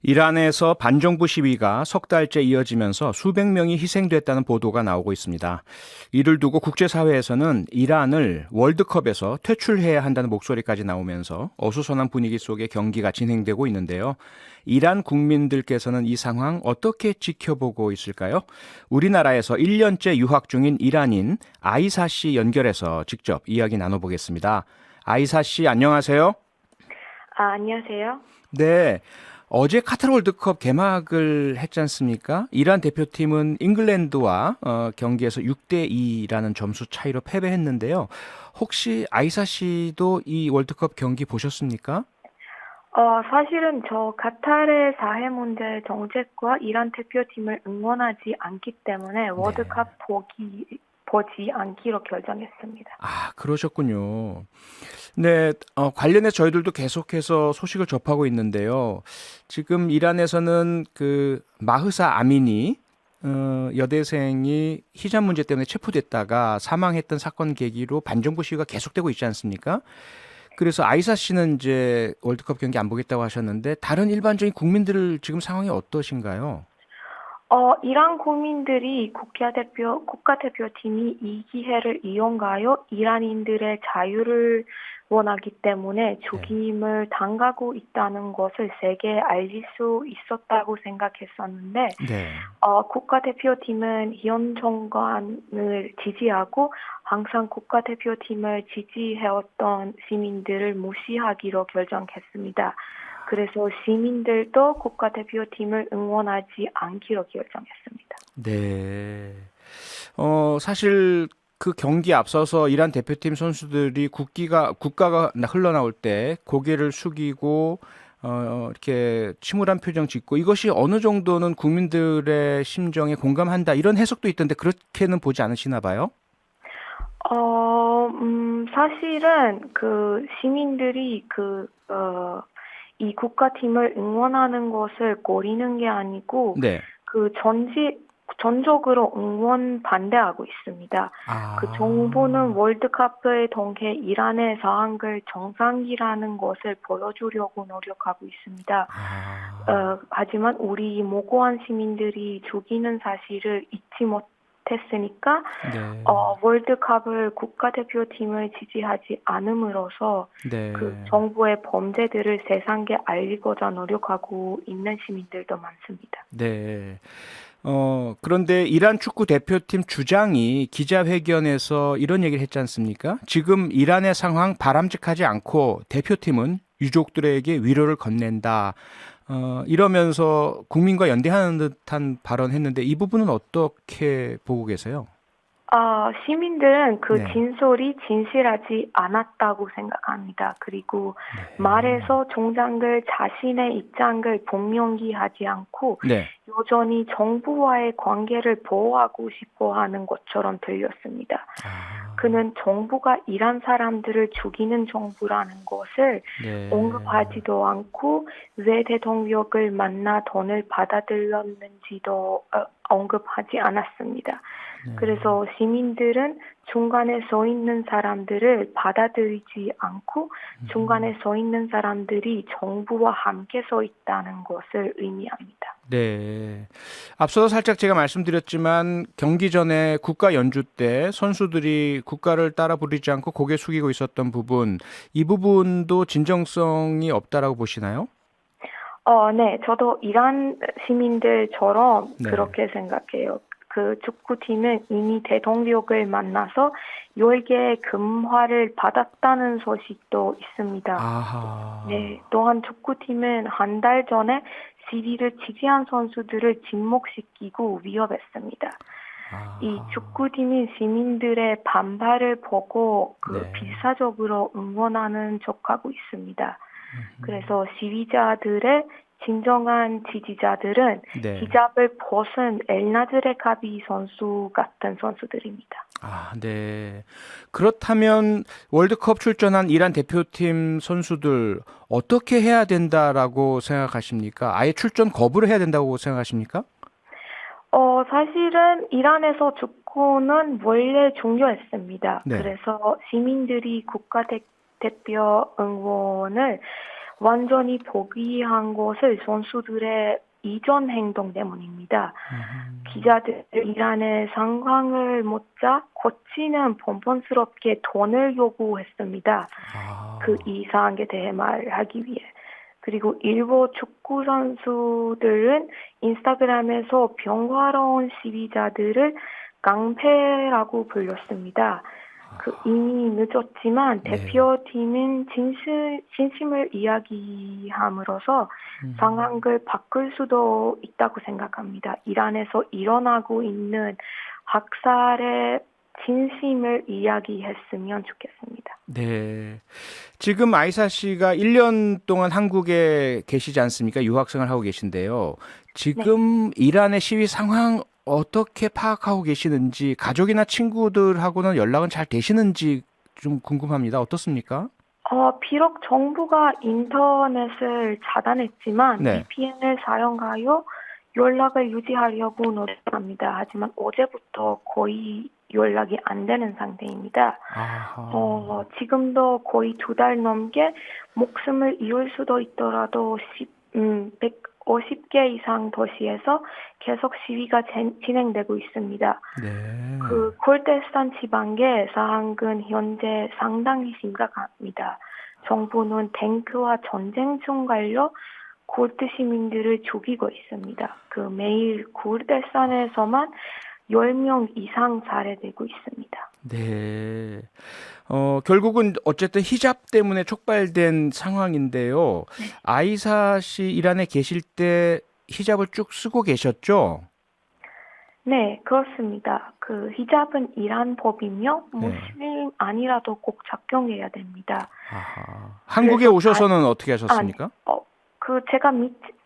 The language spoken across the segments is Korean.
이란에서 반정부 시위가 석 달째 이어지면서 수백 명이 희생됐다는 보도가 나오고 있습니다. 이를 두고 국제사회에서는 이란을 월드컵에서 퇴출해야 한다는 목소리까지 나오면서 어수선한 분위기 속에 경기가 진행되고 있는데요. 이란 국민들께서는 이 상황 어떻게 지켜보고 있을까요? 우리나라에서 1년째 유학 중인 이란인 아이사 씨 연결해서 직접 이야기 나눠보겠습니다. 아이사 씨, 안녕하세요. 안녕하세요. 네. 어제 카타르 월드컵 개막을 했지 않습니까? 이란 대표팀은 잉글랜드와 경기에서 6대 2라는 점수 차이로 패배했는데요. 혹시 아이사 씨도 이 월드컵 경기 보셨습니까? 사실은 저 카타르의 사회 문제 정책과 이란 대표팀을 응원하지 않기 때문에 네. 월드컵 보지 않기로 결정했습니다. 아, 그러셨군요. 네, 관련해서 저희들도 계속해서 소식을 접하고 있는데요. 지금 이란에서는 그 마흐사 아미니 여대생이 히잡 문제 때문에 체포됐다가 사망했던 사건 계기로 반정부 시위가 계속되고 있지 않습니까? 그래서 아이사 씨는 이제 월드컵 경기 안 보겠다고 하셨는데 다른 일반적인 국민들 지금 상황이 어떠신가요? 이란 국민들이 국가대표팀이 이 기회를 이용하여 이란인들의 자유를 원하기 때문에 네. 죽임을 당하고 있다는 것을 세계에 알릴 수 있었다고 생각했었는데, 네. 국가대표팀은 현 정권을 지지하고 항상 국가대표팀을 지지해왔던 시민들을 무시하기로 결정했습니다. 그래서 시민들도 국가대표팀을 응원하지 않기로 결정했습니다. 네. 사실 그 경기 앞서서 이란 대표팀 선수들이 국가가 흘러나올 때 고개를 숙이고 이렇게 침울한 표정 짓고 이것이 어느 정도는 국민들의 심정에 공감한다 이런 해석도 있던데 그렇게는 보지 않으시나 봐요? 사실은 그 시민들이 이 국가팀을 응원하는 것을 꺼리는 게 아니고 네. 그 전적으로 응원 반대하고 있습니다. 그 정부는 아, 월드컵의 동계 이란의 상황을 정상이라는 것을 보여주려고 노력하고 있습니다. 아, 하지만 우리 모고한 시민들이 죽이는 사실을 잊지 못했으니까 네. 월드컵을 국가대표팀을 지지하지 않음으로써 그 네. 정부의 범죄들을 세상에 알리고자 노력하고 있는 시민들도 많습니다. 네. 그런데 이란 축구 대표팀 주장이 기자회견에서 이런 얘기를 했지 않습니까? 지금 이란의 상황 바람직하지 않고 대표팀은 유족들에게 위로를 건넨다. 이러면서 국민과 연대하는 듯한 발언했는데 이 부분은 어떻게 보고 계세요? 시민들은 그 네. 진술이 진실하지 않았다고 생각합니다. 그리고 네. 말에서 종장들 자신의 입장을 분명히 하지 않고 네. 여전히 정부와의 관계를 보호하고 싶어 하는 것처럼 들렸습니다. 아, 그는 정부가 이란 사람들을 죽이는 정부라는 것을 네. 언급하지도 않고 왜 대통령을 만나 돈을 받아들였는지도 언급하지 않았습니다. 네. 그래서 시민들은 중간에 서 있는 사람들을 받아들이지 않고 중간에 서 있는 사람들이 정부와 함께 서 있다는 것을 의미합니다. 네. 앞서도 살짝 제가 말씀드렸지만 경기 전에 국가 연주 때 선수들이 국가를 따라 부르지 않고 고개 숙이고 있었던 부분, 이 부분도 진정성이 없다라고 보시나요? 네, 저도 이란 시민들처럼 네. 그렇게 생각해요. 그 축구팀은 이미 대통령을 만나서 10개의 금화를 받았다는 소식도 있습니다. 네, 아하. 또한 축구팀은 한 달 전에 시리를 지지한 선수들을 직목시키고 위협했습니다. 이 아하. 축구팀이 시민들의 반발을 보고 그 네. 필사적으로 응원하는 척하고 있습니다. 그래서 시위자들의 진정한 지지자들은 네. 히잡을 벗은 엘나드레 가비 선수 같은 선수들입니다. 아, 네. 그렇다면 월드컵 출전한 이란 대표팀 선수들 어떻게 해야 된다라고 생각하십니까? 아예 출전 거부를 해야 된다고 생각하십니까? 사실은 이란에서 축구는 원래 중요했습니다. 네. 그래서 시민들이 대표 응원을 완전히 포기한 것을 선수들의 이전 행동 때문입니다. 기자들이 이란의 상황을 묻자 코치는 번번스럽게 돈을 요구했습니다. 그 이상에 대해 말하기 위해. 그리고 일부 축구 선수들은 인스타그램에서 평화로운 시위자들을 깡패라고 불렀습니다. 이미 늦었지만 대표팀은 진심을 이야기함으로써 상황을 바꿀 수도 있다고 생각합니다. 이란에서 일어나고 있는 학살의 진심을 이야기했으면 좋겠습니다. 네. 지금 아이사 씨가 1년 동안 한국에 계시지 않습니까? 유학생을 하고 계신데요. 지금 이란의 시위 상황 어떻게 파악하고 계시는지, 가족이나 친구들하고는 연락은 잘 되시는지 좀 궁금합니다. 어떻습니까? 비록 정부가 인터넷을 차단했지만 VPN을 사용하여 연락을 유지하려고 노력합니다. 하지만 어제부터 거의 연락이 안 되는 상태입니다. 지금도 거의 2달 넘게 목숨을 잃을 수도 있더라도 150개 이상 도시에서 계속 시위가 진행되고 있습니다. 그 콜데스탄 지방의 상황은 현재 상당히 심각합니다. 정부는 탱크와 전쟁 중 관련 쿠르드 시민들을 죽이고 있습니다. 매일 쿠르데스탄에서만 10명 이상 살해되고 있습니다. 네. 결국은 어쨌든 히잡 때문에 촉발된 상황인데요. 아이사 씨 이란에 계실 때 히잡을 쭉 쓰고 계셨죠? 네, 그렇습니다. 히잡은 이란 법이며 무슬림 아니라도 꼭 착용해야 됩니다. 한국에 오셔서는 어떻게 하셨습니까? 제가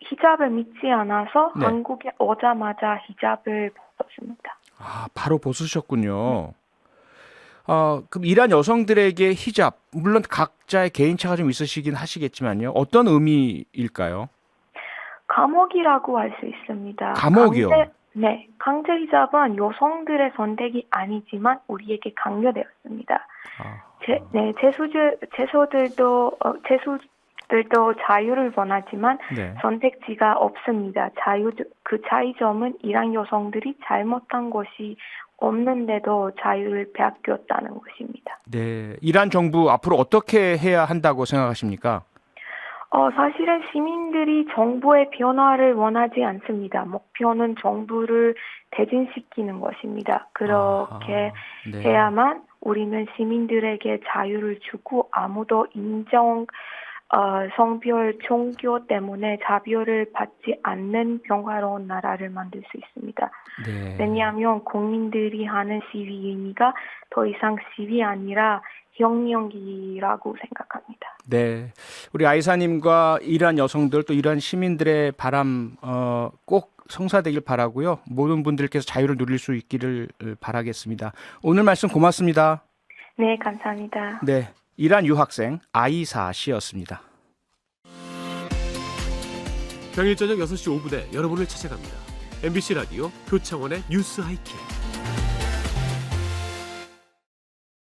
히잡을 믿지 않아서 한국에 오자마자 히잡을 벗었습니다. 바로 벗으셨군요. 그럼 이란 여성들에게 히잡, 물론 각자의 개인차가 좀 있으시긴 하시겠지만요. 어떤 의미일까요? 감옥이라고 할 수 있습니다. 감옥이요? 네, 강제 히잡은 여성들의 선택이 아니지만 우리에게 강요되었습니다. 제수들도 자유를 원하지만 선택지가 없습니다. 차이점은 이란 여성들이 잘못한 것이 없는데도 자유를 빼앗겼다는 것입니다. 네, 이란 정부 앞으로 어떻게 해야 한다고 생각하십니까? 사실은 시민들이 정부의 변화를 원하지 않습니다. 목표는 정부를 퇴진시키는 것입니다. 그렇게 해야만 우리는 시민들에게 자유를 주고 아무도 성별, 종교 때문에 차별을 받지 않는 평화로운 나라를 만들 수 있습니다. 왜냐하면 국민들이 하는 시위 의미가 더 이상 시위 아니라 혁명이라고 생각합니다. 네, 우리 아이사님과 이란 여성들 또 이란 시민들의 바람 꼭 성사되길 바라고요. 모든 분들께서 자유를 누릴 수 있기를 바라겠습니다. 오늘 말씀 고맙습니다. 네, 감사합니다. 네, 이란 유학생 아이사 씨였습니다. 평일 저녁 6시 5분에 여러분을 찾아갑니다. MBC 라디오 표창원의 뉴스 하이킥.